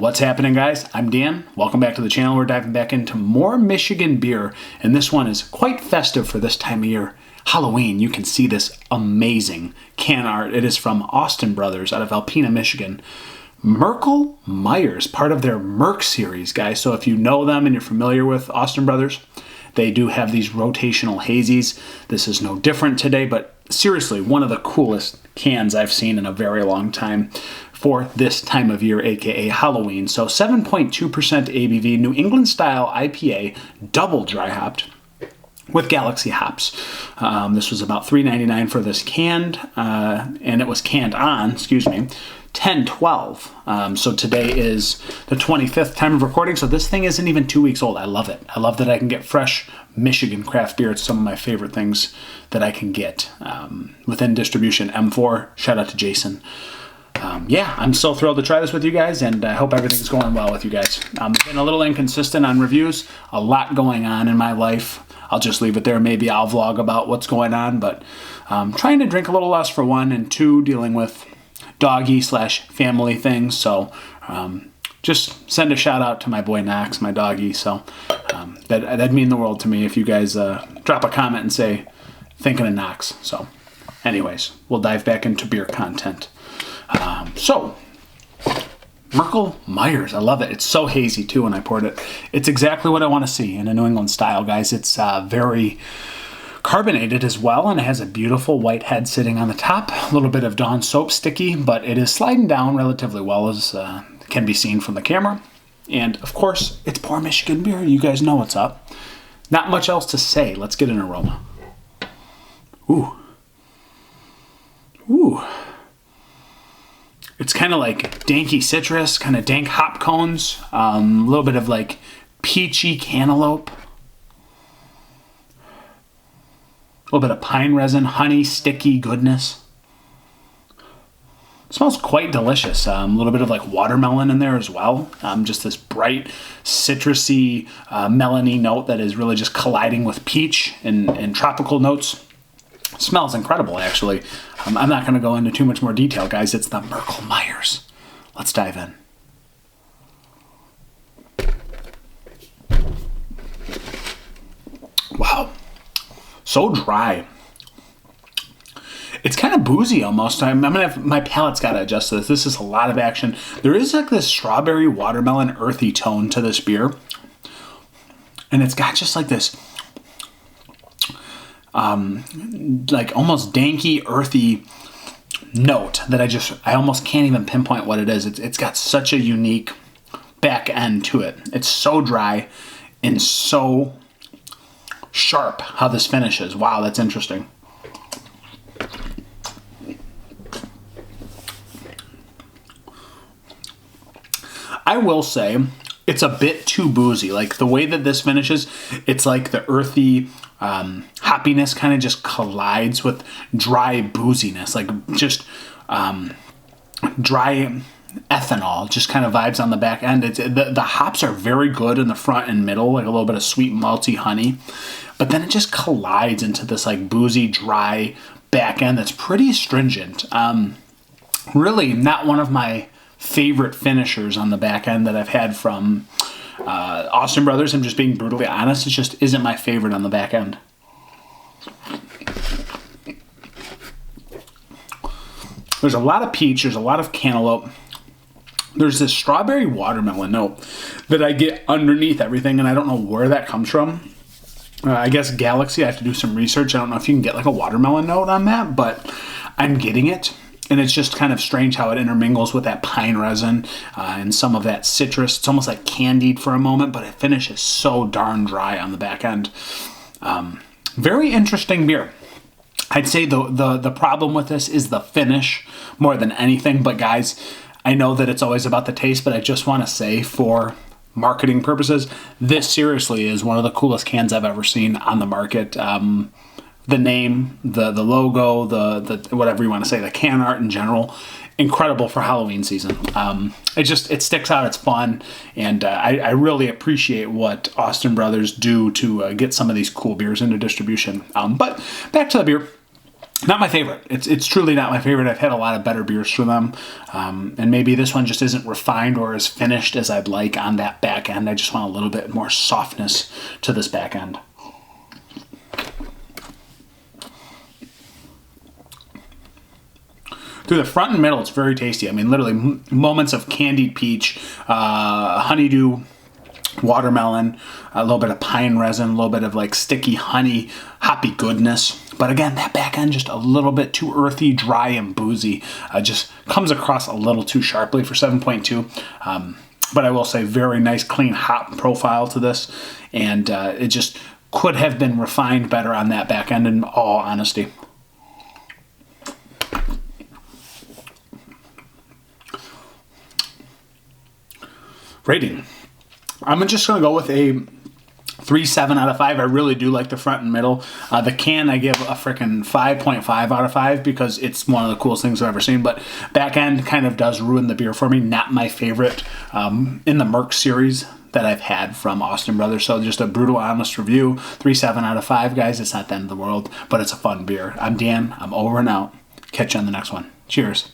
What's happening, guys? I'm Dan. Welcome back to the channel. We're diving back into more Michigan beer, and this one is quite festive for this time of year. Halloween. You can see this amazing can art. It is from Austin Brothers out of Alpena, Michigan. Murkel Myers, part of their Merc series, guys. So if you know them and you're familiar with Austin Brothers, they do have these rotational hazies. This is no different today, but seriously, one of the coolest cans I've seen in a very long time for this time of year, aka Halloween. So 7.2% ABV, New England style IPA, double dry hopped with Galaxy hops. This was about $3.99 for this canned, and it was canned on, 10/12. So today is the 25th time of recording, so this thing isn't even 2 weeks old. I love it. I love that I can get fresh Michigan craft beer. It's some of my favorite things that I can get within distribution. M4, shout out to Jason. Yeah, I'm so thrilled to try this with you guys, and I hope everything's going well with you guys. I've been a little inconsistent on reviews, a lot going on in my life. I'll just leave it there. Maybe I'll vlog about what's going on, but trying to drink a little less for one, and two, dealing with doggy/family things. So just send a shout out to my boy Knox, my doggy. So that'd mean the world to me if you guys drop a comment and say, thinking of Knox. So anyways, we'll dive back into beer content. So Murkel Myers, I love it. It's so hazy too when I poured it. It's exactly what I want to see in a New England style, guys. It's very carbonated as well, and it has a beautiful white head sitting on the top. A little bit of Dawn soap sticky, but it is sliding down relatively well, as can be seen from the camera. And of course, it's poor Michigan beer. You guys know what's up. Not much else to say. Let's get an aroma. Ooh. Ooh. It's kind of like danky citrus, kind of dank hop cones, a little bit of like peachy cantaloupe, a little bit of pine resin, honey, sticky goodness. It smells quite delicious. A little bit of like watermelon in there as well. Just this bright, citrusy, melony note that is really just colliding with peach and tropical notes. It smells incredible, actually. I'm not going to go into too much more detail, guys. It's the Murkel Myers. Let's dive in. Wow. So dry. It's kind of boozy almost. I'm gonna have, my palate's got to adjust to this. This is a lot of action. There is like this strawberry watermelon earthy tone to this beer. And it's got just like this like almost danky, earthy note that I almost can't even pinpoint what it is. It's got such a unique back end to it. It's so dry and so sharp how this finishes. Wow, that's interesting. I will say it's a bit too boozy. Like the way that this finishes, it's like the earthy hoppiness kind of just collides with dry booziness, like just dry ethanol, just kind of vibes on the back end. The hops are very good in the front and middle, like a little bit of sweet malty honey, but then it just collides into this like boozy, dry back end that's pretty stringent. Really not one of my favorite finishers on the back end that I've had from Austin Brothers. I'm just being brutally honest. It just isn't my favorite on the back end. There's a lot of peach. There's a lot of cantaloupe. There's this strawberry watermelon note that I get underneath everything, and I don't know where that comes from. I guess Galaxy, I have to do some research. I don't know if you can get like a watermelon note on that, but I'm getting it. And it's just kind of strange how it intermingles with that pine resin and some of that citrus. It's almost like candied for a moment, but it finishes so darn dry on the back end. Very interesting beer. I'd say the problem with this is the finish more than anything. But guys, I know that it's always about the taste, but I just want to say for marketing purposes, this seriously is one of the coolest cans I've ever seen on the market. The name, the logo, the whatever you want to say, the can art in general, incredible for Halloween season. It sticks out, it's fun, and I really appreciate what Austin Brothers do to get some of these cool beers into distribution. But back to the beer. not my favorite. It's truly not my favorite. I've had a lot of better beers from them. And maybe this one just isn't refined or as finished as I'd like on that back end. I just want a little bit more softness to this back end. Through the front and middle, it's very tasty. I mean, literally moments of candied peach, honeydew, watermelon, a little bit of pine resin, a little bit of like sticky honey, hoppy goodness. But again, that back end just a little bit too earthy, dry, and boozy. Just comes across a little too sharply for 7.2. But I will say very nice, clean hop profile to this. And it just could have been refined better on that back end in all honesty. Rating. I'm just going to go with a 3.7 out of 5. I really do like the front and middle. The can I give a freaking 5.5 out of 5 because it's one of the coolest things I've ever seen. But back end kind of does ruin the beer for me. Not my favorite in the Murk series that I've had from Austin Brothers. So just a brutal, honest review. 3.7 out of 5, guys. It's not the end of the world, but it's a fun beer. I'm Dan. I'm over and out. Catch you on the next one. Cheers.